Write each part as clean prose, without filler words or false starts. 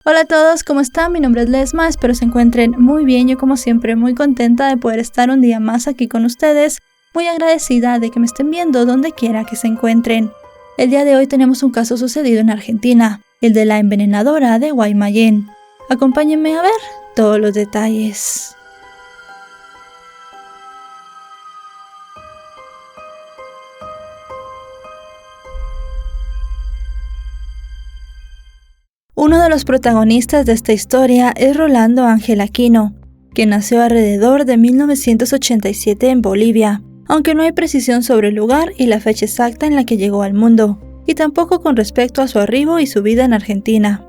Hola a todos, ¿cómo están? Mi nombre es Lesma, espero se encuentren muy bien. Yo como siempre muy contenta de poder estar un día más aquí con ustedes, muy agradecida de que me estén viendo donde quiera que se encuentren. El día de hoy tenemos un caso sucedido en Argentina, el de la envenenadora de Guaymallén. Acompáñenme a ver todos los detalles. Uno de los protagonistas de esta historia es Rolando Ángel Aquino, que nació alrededor de 1987 en Bolivia, aunque no hay precisión sobre el lugar y la fecha exacta en la que llegó al mundo, y tampoco con respecto a su arribo y su vida en Argentina.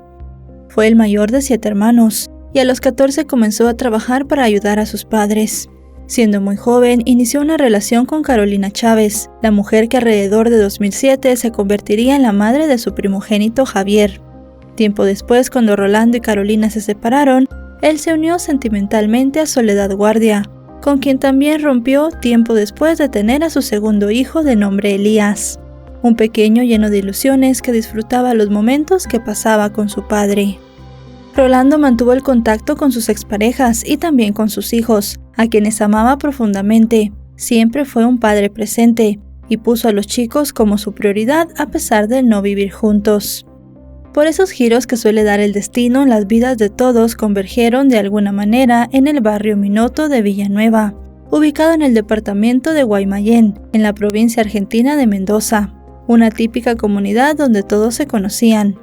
Fue el mayor de 7 hermanos, y a los 14 comenzó a trabajar para ayudar a sus padres. Siendo muy joven, inició una relación con Carolina Chávez, la mujer que alrededor de 2007 se convertiría en la madre de su primogénito Javier. Tiempo después, cuando Rolando y Carolina se separaron, él se unió sentimentalmente a Soledad Guardia, con quien también rompió tiempo después de tener a su segundo hijo de nombre Elías, un pequeño lleno de ilusiones que disfrutaba los momentos que pasaba con su padre. Rolando mantuvo el contacto con sus exparejas y también con sus hijos, a quienes amaba profundamente. Siempre fue un padre presente y puso a los chicos como su prioridad a pesar de no vivir juntos. Por esos giros que suele dar el destino, las vidas de todos convergieron de alguna manera en el barrio Minoto de Villanueva, ubicado en el departamento de Guaymallén, en la provincia argentina de Mendoza, una típica comunidad donde todos se conocían.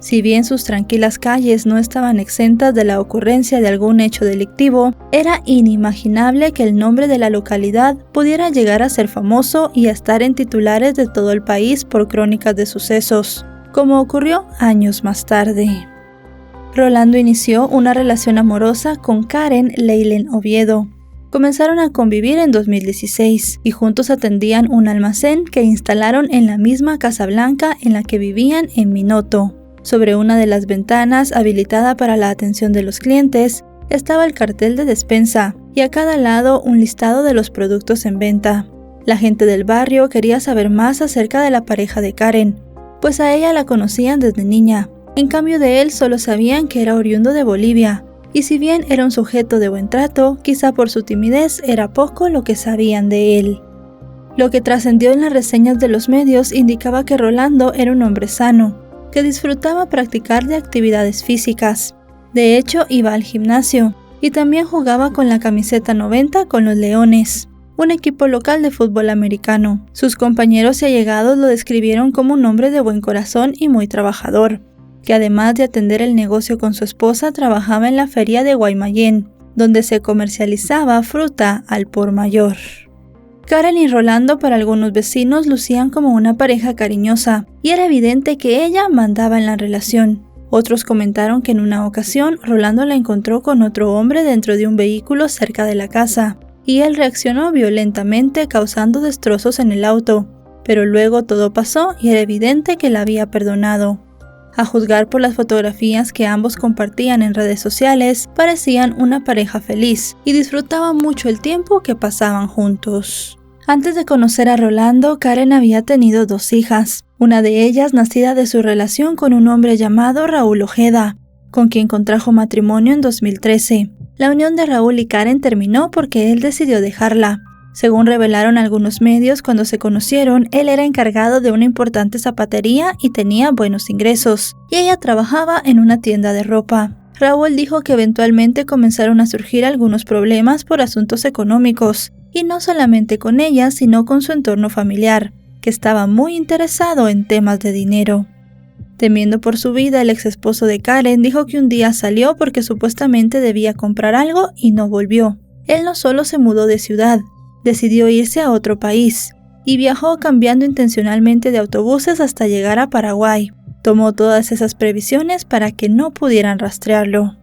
Si bien sus tranquilas calles no estaban exentas de la ocurrencia de algún hecho delictivo, era inimaginable que el nombre de la localidad pudiera llegar a ser famoso y a estar en titulares de todo el país por crónicas de sucesos, como ocurrió años más tarde. Rolando inició una relación amorosa con Karen Leylen Oviedo. Comenzaron a convivir en 2016 y juntos atendían un almacén que instalaron en la misma Casa Blanca en la que vivían en Minoto. Sobre una de las ventanas, habilitada para la atención de los clientes, estaba el cartel de despensa y a cada lado un listado de los productos en venta. La gente del barrio quería saber más acerca de la pareja de Karen, pues a ella la conocían desde niña. En cambio de él solo sabían que era oriundo de Bolivia, y si bien era un sujeto de buen trato, quizá por su timidez era poco lo que sabían de él. Lo que trascendió en las reseñas de los medios indicaba que Rolando era un hombre sano, que disfrutaba practicar de actividades físicas. De hecho, iba al gimnasio, y también jugaba con la camiseta 90 con los Leones, un equipo local de fútbol americano. Sus compañeros y allegados lo describieron como un hombre de buen corazón y muy trabajador, que además de atender el negocio con su esposa, trabajaba en la feria de Guaymallén, donde se comercializaba fruta al por mayor. Karen y Rolando para algunos vecinos lucían como una pareja cariñosa, y era evidente que ella mandaba en la relación. Otros comentaron que en una ocasión Rolando la encontró con otro hombre dentro de un vehículo cerca de la casa, y él reaccionó violentamente causando destrozos en el auto, pero luego todo pasó y era evidente que la había perdonado. A juzgar por las fotografías que ambos compartían en redes sociales, parecían una pareja feliz y disfrutaban mucho el tiempo que pasaban juntos. Antes de conocer a Rolando, Karen había tenido 2 hijas, una de ellas nacida de su relación con un hombre llamado Raúl Ojeda, con quien contrajo matrimonio en 2013. La unión de Raúl y Karen terminó porque él decidió dejarla. Según revelaron algunos medios, cuando se conocieron, él era encargado de una importante zapatería y tenía buenos ingresos, y ella trabajaba en una tienda de ropa. Raúl dijo que eventualmente comenzaron a surgir algunos problemas por asuntos económicos, y no solamente con ella, sino con su entorno familiar, que estaba muy interesado en temas de dinero. Temiendo por su vida, el ex esposo de Karen dijo que un día salió porque supuestamente debía comprar algo y no volvió. Él no solo se mudó de ciudad, decidió irse a otro país y viajó cambiando intencionalmente de autobuses hasta llegar a Paraguay. Tomó todas esas previsiones para que no pudieran rastrearlo.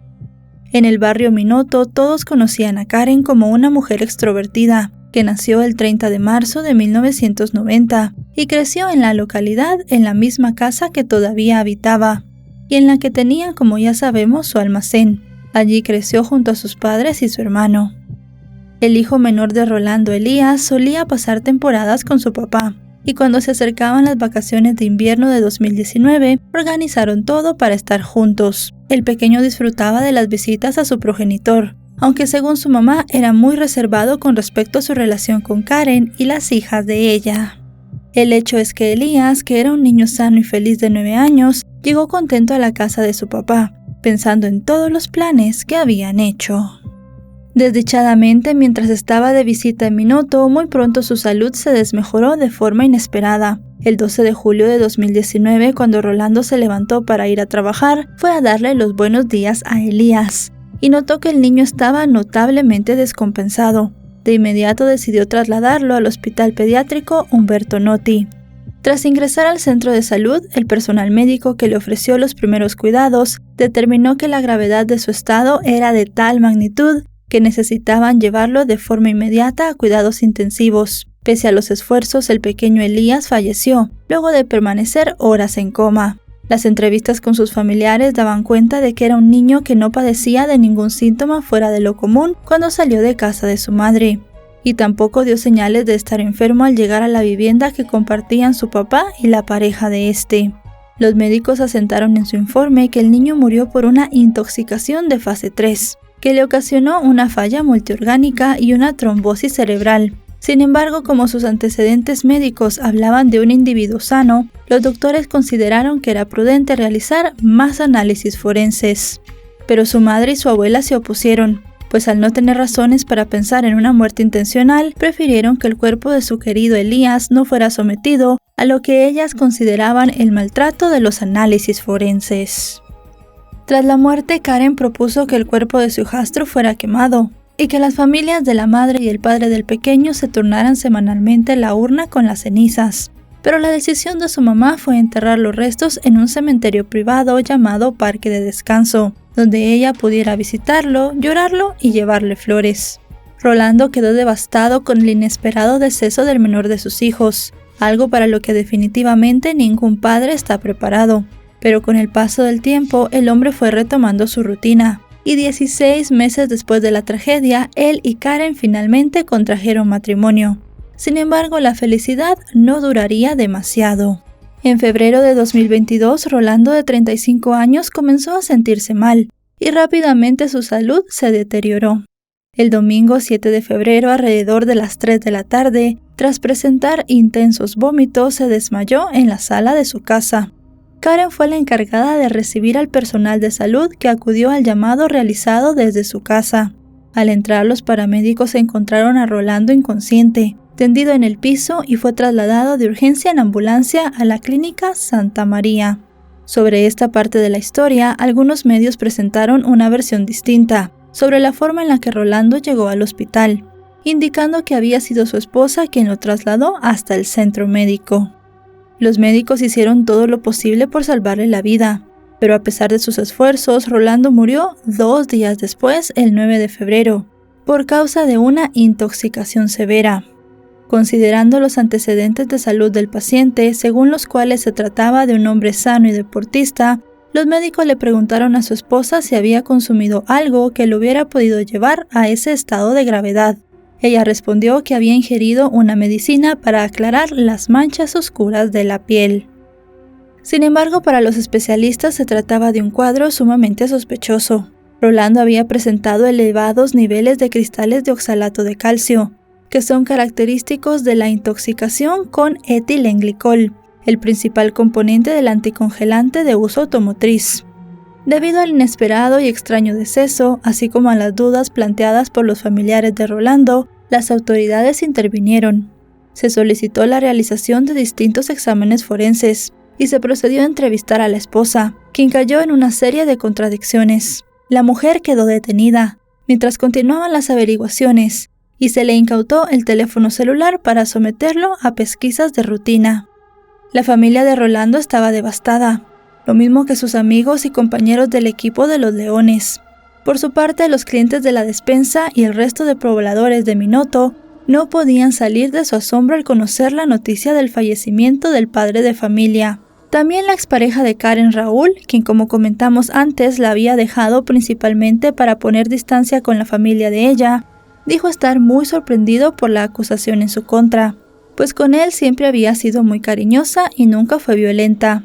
En el barrio Minoto todos conocían a Karen como una mujer extrovertida, que nació el 30 de marzo de 1990 y creció en la localidad en la misma casa que todavía habitaba y en la que tenía, como ya sabemos, su almacén. Allí creció junto a sus padres y su hermano. El hijo menor de Rolando, Elías, solía pasar temporadas con su papá, y cuando se acercaban las vacaciones de invierno de 2019, organizaron todo para estar juntos. El pequeño disfrutaba de las visitas a su progenitor, aunque según su mamá era muy reservado con respecto a su relación con Karen y las hijas de ella. El hecho es que Elías, que era un niño sano y feliz de 9 años, llegó contento a la casa de su papá, pensando en todos los planes que habían hecho. Desdichadamente, mientras estaba de visita en Minoto, muy pronto su salud se desmejoró de forma inesperada. El 12 de julio de 2019, cuando Rolando se levantó para ir a trabajar, fue a darle los buenos días a Elías, y notó que el niño estaba notablemente descompensado. De inmediato decidió trasladarlo al hospital pediátrico Umberto Notti. Tras ingresar al centro de salud, el personal médico que le ofreció los primeros cuidados determinó que la gravedad de su estado era de tal magnitud que necesitaban llevarlo de forma inmediata a cuidados intensivos. Pese a los esfuerzos, el pequeño Elías falleció, luego de permanecer horas en coma. Las entrevistas con sus familiares daban cuenta de que era un niño que no padecía de ningún síntoma fuera de lo común cuando salió de casa de su madre, y tampoco dio señales de estar enfermo al llegar a la vivienda que compartían su papá y la pareja de este. Los médicos asentaron en su informe que el niño murió por una intoxicación de fase 3, que le ocasionó una falla multiorgánica y una trombosis cerebral. Sin embargo, como sus antecedentes médicos hablaban de un individuo sano, los doctores consideraron que era prudente realizar más análisis forenses. Pero su madre y su abuela se opusieron, pues al no tener razones para pensar en una muerte intencional, prefirieron que el cuerpo de su querido Elías no fuera sometido a lo que ellas consideraban el maltrato de los análisis forenses. Tras la muerte, Karen propuso que el cuerpo de su hijastro fuera quemado, y que las familias de la madre y el padre del pequeño se turnaran semanalmente la urna con las cenizas. Pero la decisión de su mamá fue enterrar los restos en un cementerio privado llamado Parque de Descanso, donde ella pudiera visitarlo, llorarlo y llevarle flores. Rolando quedó devastado con el inesperado deceso del menor de sus hijos, algo para lo que definitivamente ningún padre está preparado. Pero con el paso del tiempo, el hombre fue retomando su rutina, y 16 meses después de la tragedia, él y Karen finalmente contrajeron matrimonio. Sin embargo, la felicidad no duraría demasiado. En febrero de 2022, Rolando, de 35 años, comenzó a sentirse mal, y rápidamente su salud se deterioró. El domingo 7 de febrero, alrededor de las 3 de la tarde, tras presentar intensos vómitos, se desmayó en la sala de su casa. Karen fue la encargada de recibir al personal de salud que acudió al llamado realizado desde su casa. Al entrar, los paramédicos encontraron a Rolando inconsciente, tendido en el piso, y fue trasladado de urgencia en ambulancia a la clínica Santa María. Sobre esta parte de la historia, algunos medios presentaron una versión distinta sobre la forma en la que Rolando llegó al hospital, indicando que había sido su esposa quien lo trasladó hasta el centro médico. Los médicos hicieron todo lo posible por salvarle la vida, pero a pesar de sus esfuerzos, Rolando murió 2 días después, el 9 de febrero, por causa de una intoxicación severa. Considerando los antecedentes de salud del paciente, según los cuales se trataba de un hombre sano y deportista, los médicos le preguntaron a su esposa si había consumido algo que lo hubiera podido llevar a ese estado de gravedad. Ella respondió que había ingerido una medicina para aclarar las manchas oscuras de la piel. Sin embargo, para los especialistas se trataba de un cuadro sumamente sospechoso. Rolando había presentado elevados niveles de cristales de oxalato de calcio, que son característicos de la intoxicación con etilenglicol, el principal componente del anticongelante de uso automotriz. Debido al inesperado y extraño deceso, así como a las dudas planteadas por los familiares de Rolando, las autoridades intervinieron. Se solicitó la realización de distintos exámenes forenses y se procedió a entrevistar a la esposa, quien cayó en una serie de contradicciones. La mujer quedó detenida mientras continuaban las averiguaciones y se le incautó el teléfono celular para someterlo a pesquisas de rutina. La familia de Rolando estaba devastada, lo mismo que sus amigos y compañeros del equipo de los Leones. Por su parte, los clientes de la despensa y el resto de pobladores de Minoto no podían salir de su asombro al conocer la noticia del fallecimiento del padre de familia. También la expareja de Karen, Raúl, quien como comentamos antes la había dejado principalmente para poner distancia con la familia de ella, dijo estar muy sorprendido por la acusación en su contra. pues con él siempre había sido muy cariñosa y nunca fue violenta.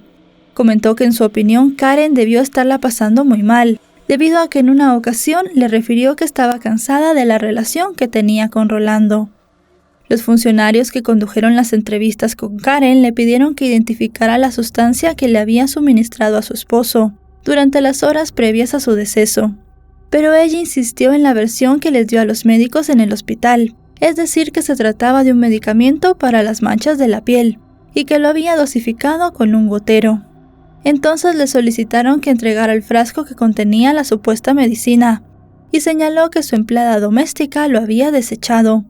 Comentó que en su opinión Karen debió estarla pasando muy mal, debido a que en una ocasión le refirió que estaba cansada de la relación que tenía con Rolando. Los funcionarios que condujeron las entrevistas con Karen le pidieron que identificara la sustancia que le había suministrado a su esposo durante las horas previas a su deceso. Pero ella insistió en la versión que les dio a los médicos en el hospital, es decir, que se trataba de un medicamento para las manchas de la piel y que lo había dosificado con un gotero. Entonces le solicitaron que entregara el frasco que contenía la supuesta medicina y señaló que su empleada doméstica lo había desechado.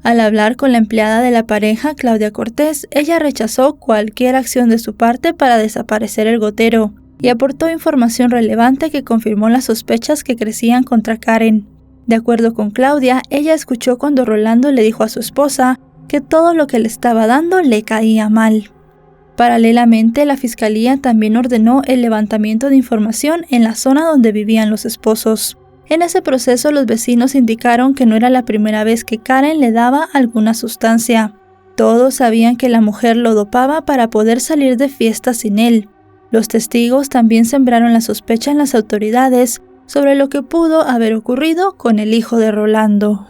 Al hablar con la empleada de la pareja, Claudia Cortés, ella rechazó cualquier acción de su parte para desaparecer el gotero y aportó información relevante que confirmó las sospechas que crecían contra Karen. De acuerdo con Claudia, ella escuchó cuando Rolando le dijo a su esposa que todo lo que le estaba dando le caía mal. Paralelamente, la fiscalía también ordenó el levantamiento de información en la zona donde vivían los esposos. En ese proceso, los vecinos indicaron que no era la primera vez que Karen le daba alguna sustancia. Todos sabían que la mujer lo dopaba para poder salir de fiesta sin él. Los testigos también sembraron la sospecha en las autoridades sobre lo que pudo haber ocurrido con el hijo de Rolando.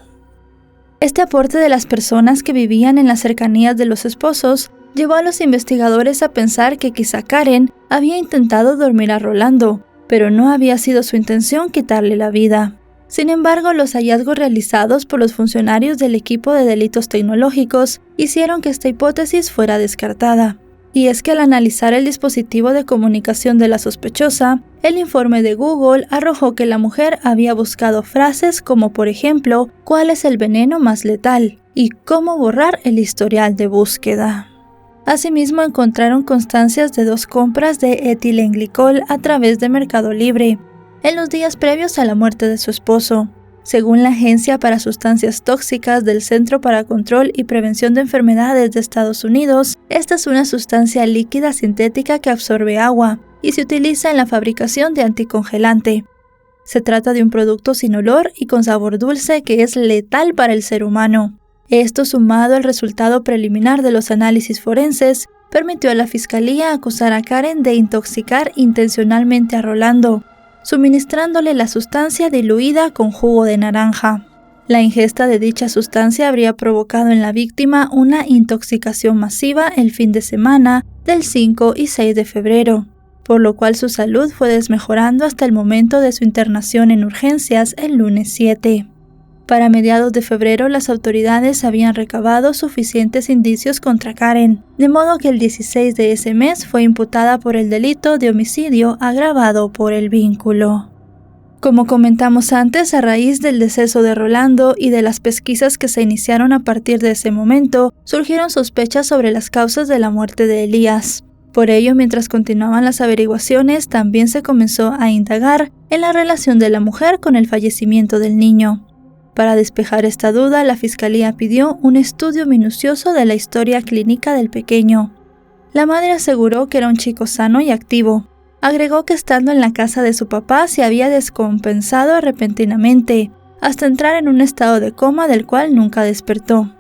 Este aporte de las personas que vivían en las cercanías de los esposos llevó a los investigadores a pensar que quizá Karen había intentado dormir a Rolando, pero no había sido su intención quitarle la vida. Sin embargo, los hallazgos realizados por los funcionarios del equipo de delitos tecnológicos hicieron que esta hipótesis fuera descartada. Y es que al analizar el dispositivo de comunicación de la sospechosa, el informe de Google arrojó que la mujer había buscado frases como, por ejemplo, ¿cuál es el veneno más letal? Y cómo borrar el historial de búsqueda. Asimismo, encontraron constancias de 2 compras de etilenglicol a través de Mercado Libre, en los días previos a la muerte de su esposo. Según la Agencia para Sustancias Tóxicas del Centro para Control y Prevención de Enfermedades de Estados Unidos, esta es una sustancia líquida sintética que absorbe agua y se utiliza en la fabricación de anticongelante. Se trata de un producto sin olor y con sabor dulce que es letal para el ser humano. Esto, sumado al resultado preliminar de los análisis forenses, permitió a la fiscalía acusar a Karen de intoxicar intencionalmente a Rolando, suministrándole la sustancia diluida con jugo de naranja. La ingesta de dicha sustancia habría provocado en la víctima una intoxicación masiva el fin de semana del 5 y 6 de febrero, por lo cual su salud fue desmejorando hasta el momento de su internación en urgencias el lunes 7. Para mediados de febrero, las autoridades habían recabado suficientes indicios contra Karen, de modo que el 16 de ese mes fue imputada por el delito de homicidio agravado por el vínculo. Como comentamos antes, a raíz del deceso de Rolando y de las pesquisas que se iniciaron a partir de ese momento, surgieron sospechas sobre las causas de la muerte de Elías. Por ello, mientras continuaban las averiguaciones, también se comenzó a indagar en la relación de la mujer con el fallecimiento del niño. Para despejar esta duda, la fiscalía pidió un estudio minucioso de la historia clínica del pequeño. La madre aseguró que era un chico sano y activo. Agregó que estando en la casa de su papá se había descompensado repentinamente, hasta entrar en un estado de coma del cual nunca despertó.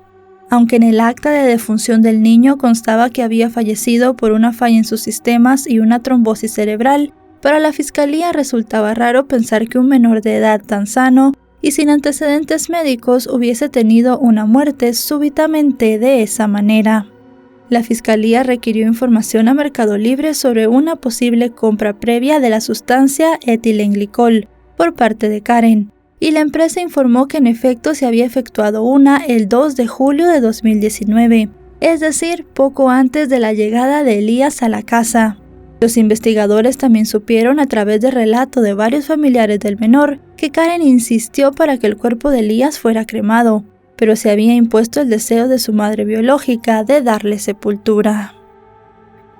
Aunque en el acta de defunción del niño constaba que había fallecido por una falla en sus sistemas y una trombosis cerebral, para la fiscalía resultaba raro pensar que un menor de edad tan sano y sin antecedentes médicos hubiese tenido una muerte súbitamente de esa manera. La fiscalía requirió información a Mercado Libre sobre una posible compra previa de la sustancia etilenglicol por parte de Karen, y la empresa informó que en efecto se había efectuado una el 2 de julio de 2019, es decir, poco antes de la llegada de Elías a la casa. Los investigadores también supieron a través del relato de varios familiares del menor que Karen insistió para que el cuerpo de Elías fuera cremado, pero se había impuesto el deseo de su madre biológica de darle sepultura.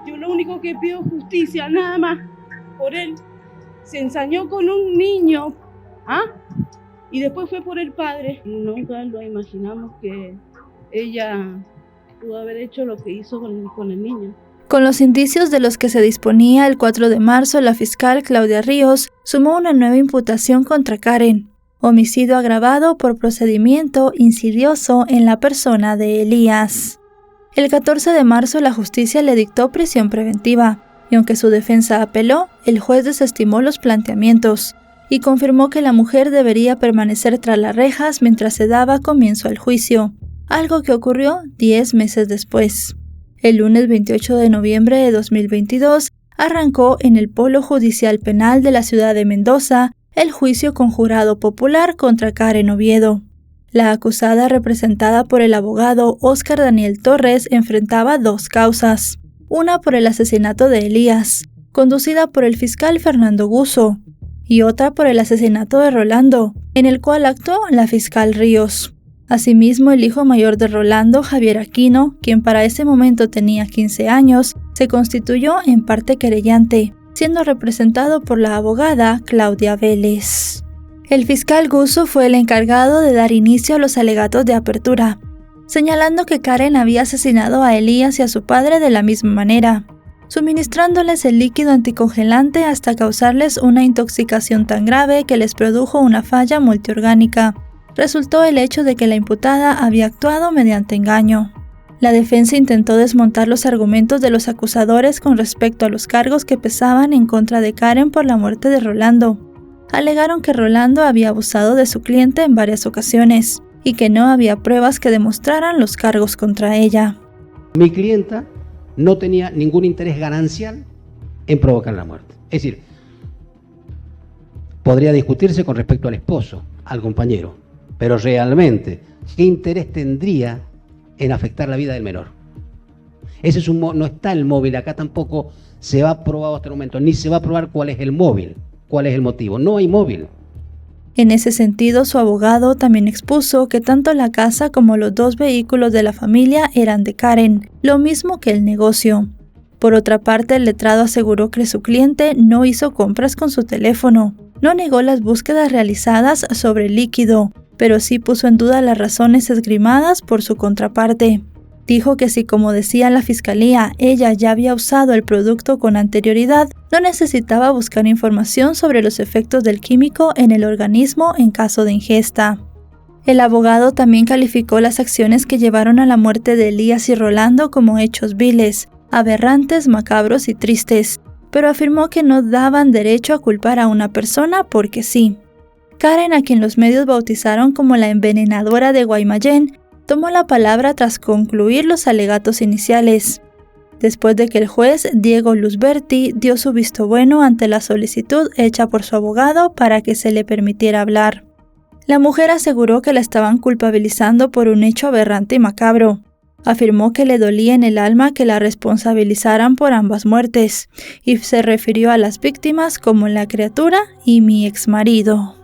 Yo lo único que pido es justicia, nada más, por él. Se ensañó con un niño, y después fue por el padre. Nunca lo imaginamos que ella pudo haber hecho lo que hizo con el niño. Con los indicios de los que se disponía, el 4 de marzo la fiscal Claudia Ríos sumó una nueva imputación contra Karen: homicidio agravado por procedimiento insidioso en la persona de Elías. El 14 de marzo la justicia le dictó prisión preventiva, y aunque su defensa apeló, el juez desestimó los planteamientos y confirmó que la mujer debería permanecer tras las rejas mientras se daba comienzo al juicio, algo que ocurrió 10 meses después. El lunes 28 de noviembre de 2022 arrancó en el Polo Judicial Penal de la ciudad de Mendoza el juicio con jurado popular contra Karen Oviedo. La acusada, representada por el abogado Óscar Daniel Torres, enfrentaba 2 causas. Una por el asesinato de Elías, conducida por el fiscal Fernando Guzzo, y otra por el asesinato de Rolando, en el cual actuó la fiscal Ríos. Asimismo, el hijo mayor de Rolando, Javier Aquino, quien para ese momento tenía 15 años, se constituyó en parte querellante, siendo representado por la abogada Claudia Vélez. El fiscal Guzzo fue el encargado de dar inicio a los alegatos de apertura, señalando que Karen había asesinado a Elías y a su padre de la misma manera, suministrándoles el líquido anticongelante hasta causarles una intoxicación tan grave que les produjo una falla multiorgánica. Resultó el hecho de que la imputada había actuado mediante engaño. La defensa intentó desmontar los argumentos de los acusadores con respecto a los cargos que pesaban en contra de Karen por la muerte de Rolando. Alegaron que Rolando había abusado de su cliente en varias ocasiones y que no había pruebas que demostraran los cargos contra ella. Mi clienta no tenía ningún interés ganancial en provocar la muerte. Es decir, podría discutirse con respecto al esposo, al compañero, pero realmente, ¿qué interés tendría en afectar la vida del menor? Ese es no está el móvil, acá tampoco se ha probado hasta el momento, ni se va a probar cuál es el móvil, cuál es el motivo. No hay móvil. En ese sentido, su abogado también expuso que tanto la casa como los 2 vehículos de la familia eran de Karen, lo mismo que el negocio. Por otra parte, el letrado aseguró que su cliente no hizo compras con su teléfono, no negó las búsquedas realizadas sobre el líquido, pero sí puso en duda las razones esgrimadas por su contraparte. Dijo que si, como decía la fiscalía, ella ya había usado el producto con anterioridad, no necesitaba buscar información sobre los efectos del químico en el organismo en caso de ingesta. El abogado también calificó las acciones que llevaron a la muerte de Elías y Rolando como hechos viles, aberrantes, macabros y tristes, pero afirmó que no daban derecho a culpar a una persona porque sí. Karen, a quien los medios bautizaron como la envenenadora de Guaymallén, tomó la palabra tras concluir los alegatos iniciales, después de que el juez Diego Luzberti dio su visto bueno ante la solicitud hecha por su abogado para que se le permitiera hablar. La mujer aseguró que la estaban culpabilizando por un hecho aberrante y macabro. Afirmó que le dolía en el alma que la responsabilizaran por ambas muertes, y se refirió a las víctimas como la criatura y mi exmarido.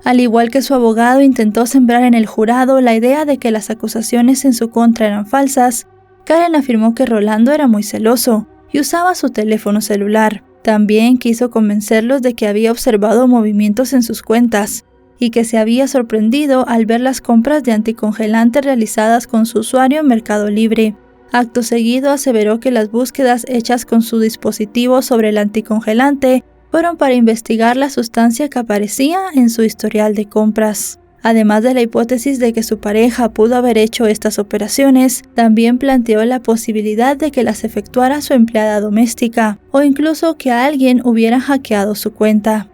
Al igual que su abogado, intentó sembrar en el jurado la idea de que las acusaciones en su contra eran falsas. Karen afirmó que Rolando era muy celoso y usaba su teléfono celular. También quiso convencerlos de que había observado movimientos en sus cuentas y que se había sorprendido al ver las compras de anticongelante realizadas con su usuario en Mercado Libre. Acto seguido aseveró que las búsquedas hechas con su dispositivo sobre el anticongelante fueron para investigar la sustancia que aparecía en su historial de compras. Además de la hipótesis de que su pareja pudo haber hecho estas operaciones, también planteó la posibilidad de que las efectuara su empleada doméstica, o incluso que alguien hubiera hackeado su cuenta.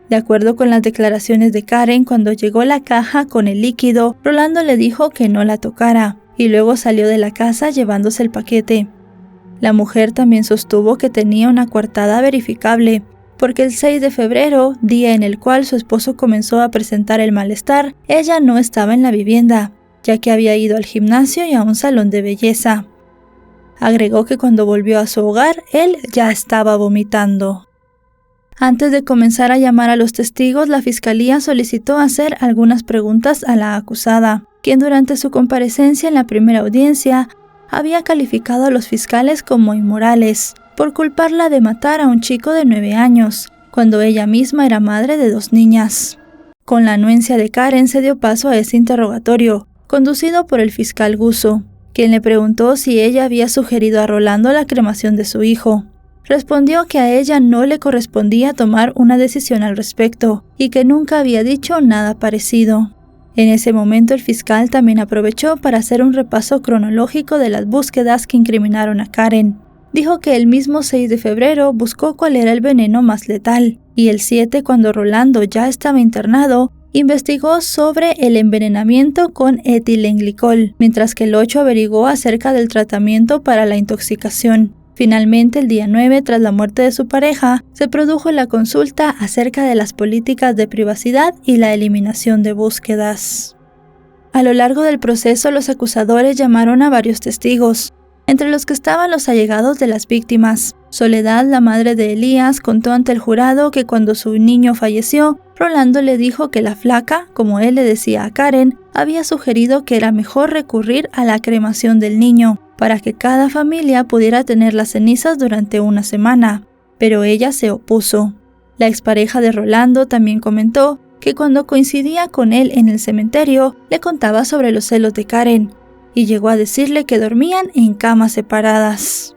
De acuerdo con las declaraciones de Karen, cuando llegó la caja con el líquido, Rolando le dijo que no la tocara, y luego salió de la casa llevándose el paquete. La mujer también sostuvo que tenía una coartada verificable, porque el 6 de febrero, día en el cual su esposo comenzó a presentar el malestar, ella no estaba en la vivienda, ya que había ido al gimnasio y a un salón de belleza. Agregó que cuando volvió a su hogar, él ya estaba vomitando. Antes de comenzar a llamar a los testigos, la fiscalía solicitó hacer algunas preguntas a la acusada, quien durante su comparecencia en la primera audiencia había calificado a los fiscales como inmorales, por culparla de matar a un chico de 9 años, cuando ella misma era madre de 2 niñas. Con la anuencia de Karen se dio paso a ese interrogatorio, conducido por el fiscal Guzzo, quien le preguntó si ella había sugerido a Rolando la cremación de su hijo. Respondió que a ella no le correspondía tomar una decisión al respecto, y que nunca había dicho nada parecido. En ese momento el fiscal también aprovechó para hacer un repaso cronológico de las búsquedas que incriminaron a Karen. Dijo que el mismo 6 de febrero buscó cuál era el veneno más letal, y el 7, cuando Rolando ya estaba internado, investigó sobre el envenenamiento con etilenglicol, mientras que el 8 averiguó acerca del tratamiento para la intoxicación. Finalmente, el día 9, tras la muerte de su pareja, se produjo la consulta acerca de las políticas de privacidad y la eliminación de búsquedas. A lo largo del proceso, los acusadores llamaron a varios testigos, entre los que estaban los allegados de las víctimas. Soledad, la madre de Elías, contó ante el jurado que cuando su niño falleció, Rolando le dijo que la flaca, como él le decía a Karen, había sugerido que era mejor recurrir a la cremación del niño, para que cada familia pudiera tener las cenizas durante una semana, pero ella se opuso. La expareja de Rolando también comentó que cuando coincidía con él en el cementerio, le contaba sobre los celos de Karen, y llegó a decirle que dormían en camas separadas.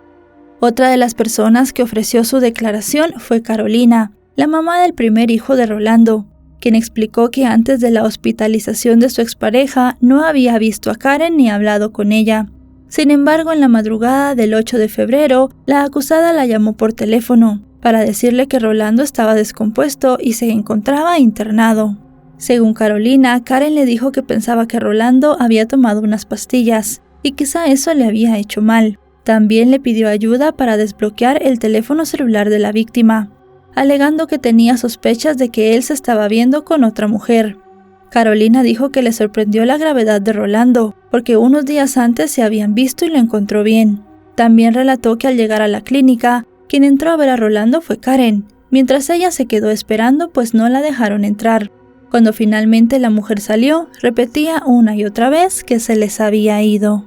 Otra de las personas que ofreció su declaración fue Carolina, la mamá del primer hijo de Rolando, quien explicó que antes de la hospitalización de su expareja no había visto a Karen ni hablado con ella. Sin embargo, en la madrugada del 8 de febrero, la acusada la llamó por teléfono para decirle que Rolando estaba descompuesto y se encontraba internado. Según Carolina, Karen le dijo que pensaba que Rolando había tomado unas pastillas y quizá eso le había hecho mal. También le pidió ayuda para desbloquear el teléfono celular de la víctima, alegando que tenía sospechas de que él se estaba viendo con otra mujer. Carolina dijo que le sorprendió la gravedad de Rolando, porque unos días antes se habían visto y lo encontró bien. También relató que al llegar a la clínica, quien entró a ver a Rolando fue Karen, mientras ella se quedó esperando pues no la dejaron entrar. Cuando finalmente la mujer salió, repetía una y otra vez que se les había ido.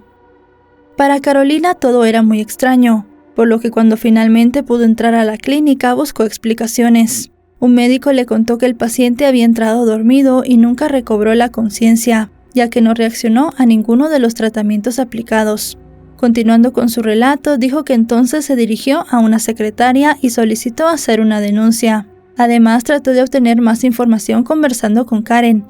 Para Carolina todo era muy extraño, por lo que cuando finalmente pudo entrar a la clínica buscó explicaciones. Un médico le contó que el paciente había entrado dormido y nunca recobró la conciencia, ya que no reaccionó a ninguno de los tratamientos aplicados. Continuando con su relato, dijo que entonces se dirigió a una secretaria y solicitó hacer una denuncia. Además, trató de obtener más información conversando con Karen,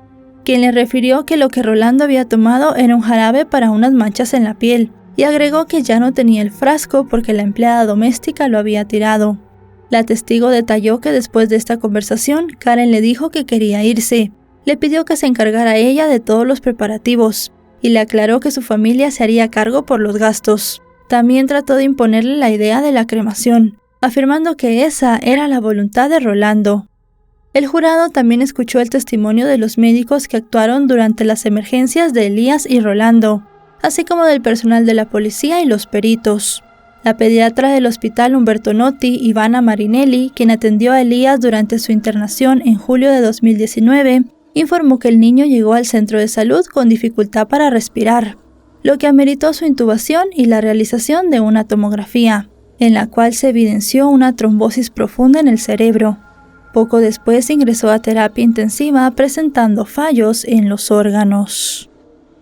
quien le refirió que lo que Rolando había tomado era un jarabe para unas manchas en la piel, y agregó que ya no tenía el frasco porque la empleada doméstica lo había tirado. La testigo detalló que después de esta conversación, Karen le dijo que quería irse. Le pidió que se encargara ella de todos los preparativos y le aclaró que su familia se haría cargo por los gastos. También trató de imponerle la idea de la cremación, afirmando que esa era la voluntad de Rolando. El jurado también escuchó el testimonio de los médicos que actuaron durante las emergencias de Elías y Rolando, así como del personal de la policía y los peritos. La pediatra del hospital Umberto Notti, Ivana Marinelli, quien atendió a Elías durante su internación en julio de 2019, informó que el niño llegó al centro de salud con dificultad para respirar, lo que ameritó su intubación y la realización de una tomografía, en la cual se evidenció una trombosis profunda en el cerebro. Poco después ingresó a terapia intensiva presentando fallos en los órganos.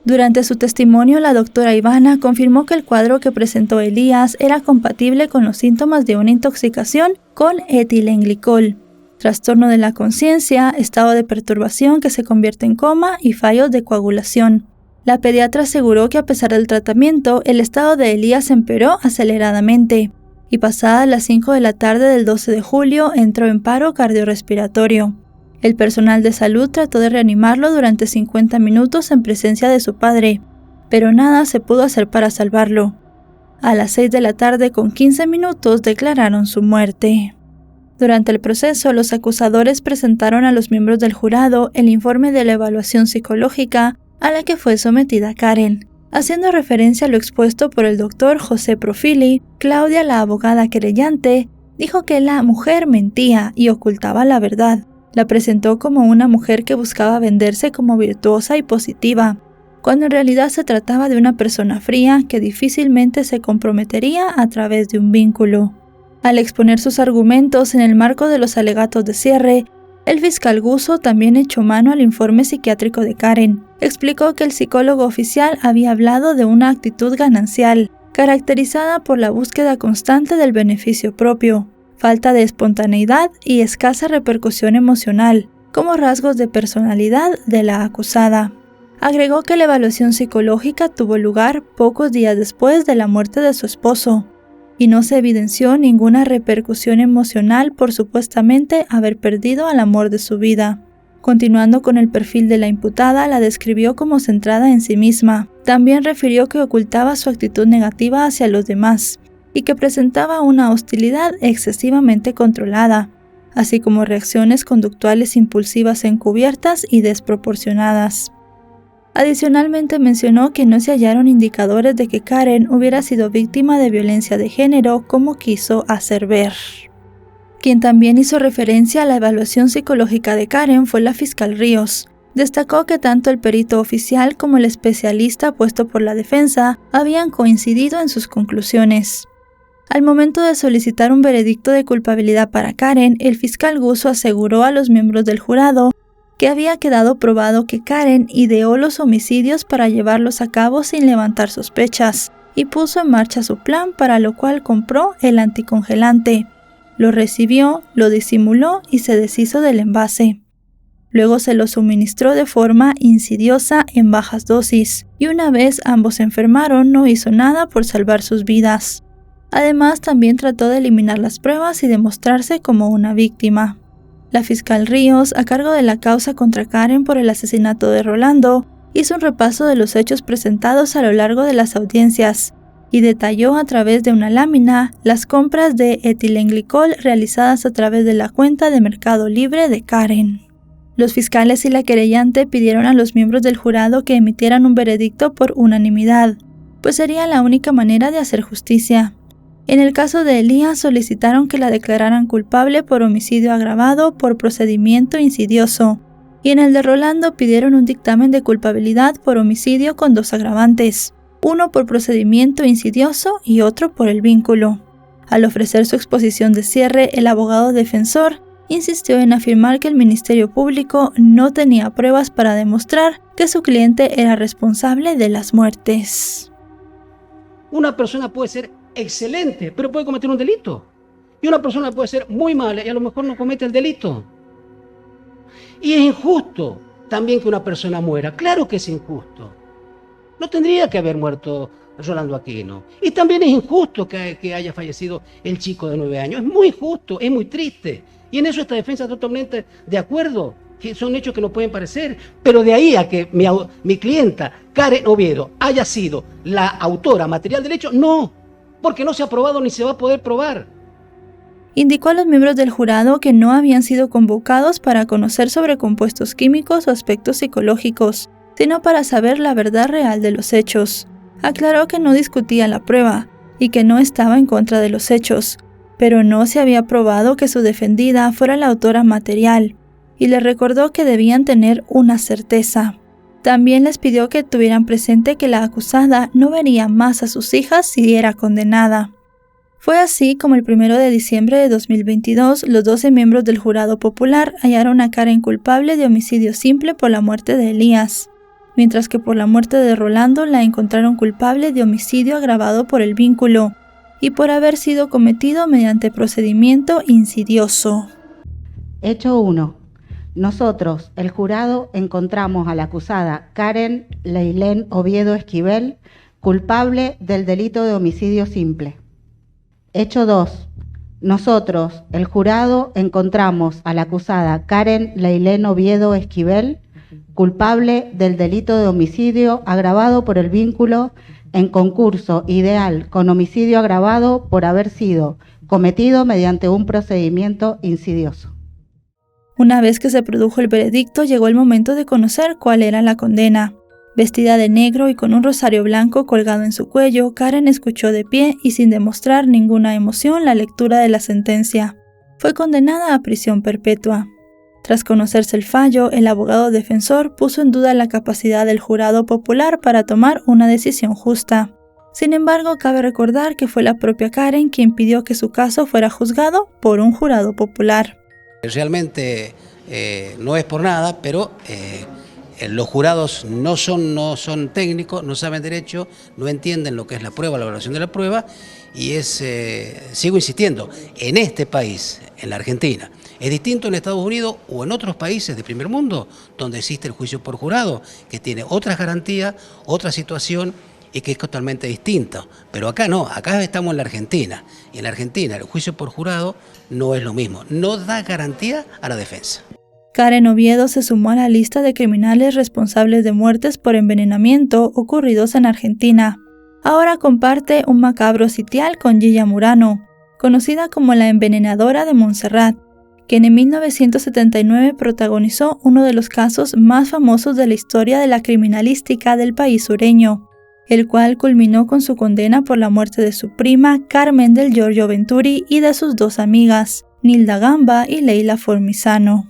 Durante su testimonio, la doctora Ivana confirmó que el cuadro que presentó Elías era compatible con los síntomas de una intoxicación con etilenglicol, trastorno de la conciencia, estado de perturbación que se convierte en coma y fallos de coagulación. La pediatra aseguró que a pesar del tratamiento, el estado de Elías empeoró aceleradamente y pasadas las 5 de la tarde del 12 de julio entró en paro cardiorrespiratorio. El personal de salud trató de reanimarlo durante 50 minutos en presencia de su padre, pero nada se pudo hacer para salvarlo. A las 6 de la tarde con 15 minutos declararon su muerte. Durante el proceso, los acusadores presentaron a los miembros del jurado el informe de la evaluación psicológica a la que fue sometida Karen. Haciendo referencia a lo expuesto por el doctor José Profili, Claudia, la abogada querellante, dijo que la mujer mentía y ocultaba la verdad. La presentó como una mujer que buscaba venderse como virtuosa y positiva, cuando en realidad se trataba de una persona fría que difícilmente se comprometería a través de un vínculo. Al exponer sus argumentos en el marco de los alegatos de cierre, el fiscal Guzzo también echó mano al informe psiquiátrico de Karen. Explicó que el psicólogo oficial había hablado de una actitud ganancial, caracterizada por la búsqueda constante del beneficio propio, falta de espontaneidad y escasa repercusión emocional, como rasgos de personalidad de la acusada. Agregó que la evaluación psicológica tuvo lugar pocos días después de la muerte de su esposo y no se evidenció ninguna repercusión emocional por supuestamente haber perdido al amor de su vida. Continuando con el perfil de la imputada, la describió como centrada en sí misma. También refirió que ocultaba su actitud negativa hacia los demás y que presentaba una hostilidad excesivamente controlada, así como reacciones conductuales impulsivas encubiertas y desproporcionadas. Adicionalmente mencionó que no se hallaron indicadores de que Karen hubiera sido víctima de violencia de género como quiso hacer ver. Quien también hizo referencia a la evaluación psicológica de Karen fue la fiscal Ríos. Destacó que tanto el perito oficial como el especialista puesto por la defensa habían coincidido en sus conclusiones. Al momento de solicitar un veredicto de culpabilidad para Karen, el fiscal Guzzo aseguró a los miembros del jurado que había quedado probado que Karen ideó los homicidios para llevarlos a cabo sin levantar sospechas y puso en marcha su plan, para lo cual compró el anticongelante. Lo recibió, lo disimuló y se deshizo del envase. Luego se lo suministró de forma insidiosa en bajas dosis, y una vez ambos se enfermaron no hizo nada por salvar sus vidas. Además, también trató de eliminar las pruebas y demostrarse como una víctima. La fiscal Ríos, a cargo de la causa contra Karen por el asesinato de Rolando, hizo un repaso de los hechos presentados a lo largo de las audiencias y detalló a través de una lámina las compras de etilenglicol realizadas a través de la cuenta de Mercado Libre de Karen. Los fiscales y la querellante pidieron a los miembros del jurado que emitieran un veredicto por unanimidad, pues sería la única manera de hacer justicia. En el caso de Elías solicitaron que la declararan culpable por homicidio agravado por procedimiento insidioso, y en el de Rolando pidieron un dictamen de culpabilidad por homicidio con 2 agravantes, uno por procedimiento insidioso y otro por el vínculo. Al ofrecer su exposición de cierre, el abogado defensor insistió en afirmar que el Ministerio Público no tenía pruebas para demostrar que su cliente era responsable de las muertes. Una persona puede ser excelente, pero puede cometer un delito. Y una persona puede ser muy mala y a lo mejor no comete el delito. Y es injusto también que una persona muera. Claro que es injusto. No tendría que haber muerto Rolando Aquino. Y también es injusto que haya fallecido el chico de 9 años. Es muy injusto, es muy triste. Y en eso esta defensa está totalmente de acuerdo. Que son hechos que no pueden parecer, pero de ahí a que mi clienta, Karen Oviedo, haya sido la autora material del hecho, no, porque no se ha probado ni se va a poder probar. Indicó a los miembros del jurado que no habían sido convocados para conocer sobre compuestos químicos o aspectos psicológicos, sino para saber la verdad real de los hechos. Aclaró que no discutía la prueba y que no estaba en contra de los hechos, pero no se había probado que su defendida fuera la autora material, y les recordó que debían tener una certeza. También les pidió que tuvieran presente que la acusada no vería más a sus hijas si era condenada. Fue así como el 1 de diciembre de 2022, los 12 miembros del jurado popular hallaron a Karen culpable de homicidio simple por la muerte de Elías, mientras que por la muerte de Rolando la encontraron culpable de homicidio agravado por el vínculo y por haber sido cometido mediante procedimiento insidioso. Hecho 1. Nosotros, el jurado, encontramos a la acusada Karen Leilén Oviedo Esquivel culpable del delito de homicidio simple. Hecho 2. Nosotros, el jurado, encontramos a la acusada Karen Leilén Oviedo Esquivel culpable del delito de homicidio agravado por el vínculo en concurso ideal con homicidio agravado por haber sido cometido mediante un procedimiento insidioso. Una vez que se produjo el veredicto, llegó el momento de conocer cuál era la condena. Vestida de negro y con un rosario blanco colgado en su cuello, Karen escuchó de pie y sin demostrar ninguna emoción la lectura de la sentencia. Fue condenada a prisión perpetua. Tras conocerse el fallo, el abogado defensor puso en duda la capacidad del jurado popular para tomar una decisión justa. Sin embargo, cabe recordar que fue la propia Karen quien pidió que su caso fuera juzgado por un jurado popular. Realmente no es por nada, pero los jurados no son técnicos, no saben derecho, no entienden lo que es la prueba, la valoración de la prueba, y sigo insistiendo, en este país, en la Argentina, Es distinto en Estados Unidos o en otros países de primer mundo, donde existe el juicio por jurado, que tiene otras garantías, otra situación y que es totalmente distinto. Pero acá no, acá estamos en la Argentina. Y en la Argentina el juicio por jurado no es lo mismo, no da garantía a la defensa. Karen Oviedo se sumó a la lista de criminales responsables de muertes por envenenamiento ocurridos en Argentina. Ahora comparte un macabro sitial con Gilla Murano, conocida como la envenenadora de Montserrat, quien en 1979 protagonizó uno de los casos más famosos de la historia de la criminalística del país sureño, el cual culminó con su condena por la muerte de su prima Carmen del Giorgio Venturi y de sus dos amigas, Nilda Gamba y Leila Formizano.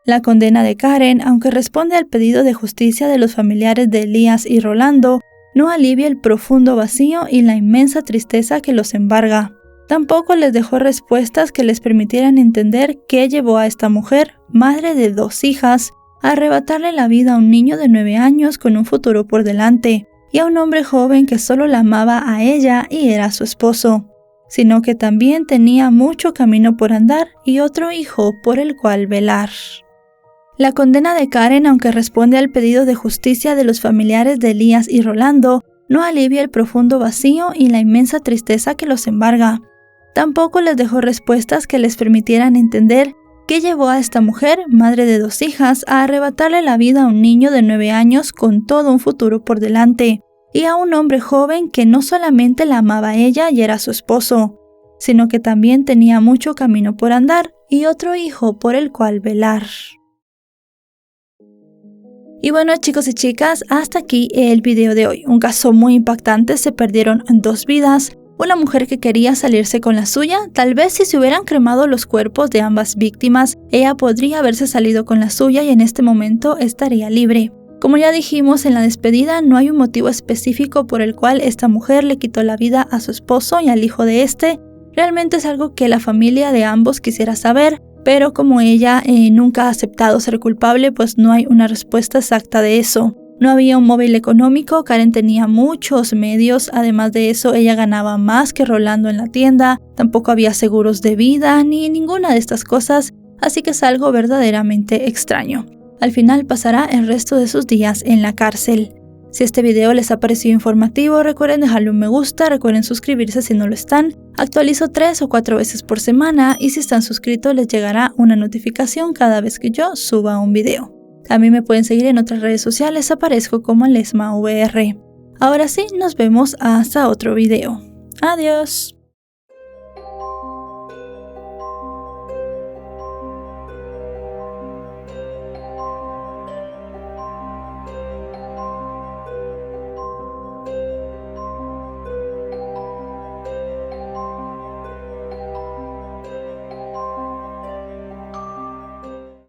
La condena de Karen, aunque responde al pedido de justicia de los familiares de Elías y Rolando, no alivia el profundo vacío y la inmensa tristeza que los embarga. Tampoco les dejó respuestas que les permitieran entender qué llevó a esta mujer, madre de 2 hijas, a arrebatarle la vida a un niño de 9 años con un futuro por delante, y a un hombre joven que solo la amaba a ella y era su esposo, sino que también tenía mucho camino por andar y otro hijo por el cual velar. La condena de Karen, aunque responde al pedido de justicia de los familiares de Elías y Rolando, no alivia el profundo vacío y la inmensa tristeza que los embarga. Tampoco les dejó respuestas que les permitieran entender qué llevó a esta mujer, madre de 2 hijas, a arrebatarle la vida a un niño de 9 años con todo un futuro por delante, y a un hombre joven que no solamente la amaba a ella y era su esposo, sino que también tenía mucho camino por andar y otro hijo por el cual velar. Y bueno, chicos y chicas, hasta aquí el video de hoy. Un caso muy impactante, se perdieron 2 vidas. Una mujer que quería salirse con la suya, tal vez si se hubieran cremado los cuerpos de ambas víctimas, ella podría haberse salido con la suya y en este momento estaría libre. Como ya dijimos en la despedida, no hay un motivo específico por el cual esta mujer le quitó la vida a su esposo y al hijo de este. Realmente es algo que la familia de ambos quisiera saber, pero como ella nunca ha aceptado ser culpable, pues no hay una respuesta exacta de eso. No había un móvil económico, Karen tenía muchos medios, además de eso ella ganaba más que Rolando en la tienda, tampoco había seguros de vida ni ninguna de estas cosas, así que es algo verdaderamente extraño. Al final pasará el resto de sus días en la cárcel. Si este video les ha parecido informativo, recuerden dejarle un me gusta, recuerden suscribirse si no lo están. Actualizo 3 o 4 veces por semana y si están suscritos les llegará una notificación cada vez que yo suba un video. También me pueden seguir en otras redes sociales, aparezco como LesmaVR. Ahora sí, nos vemos hasta otro video. Adiós.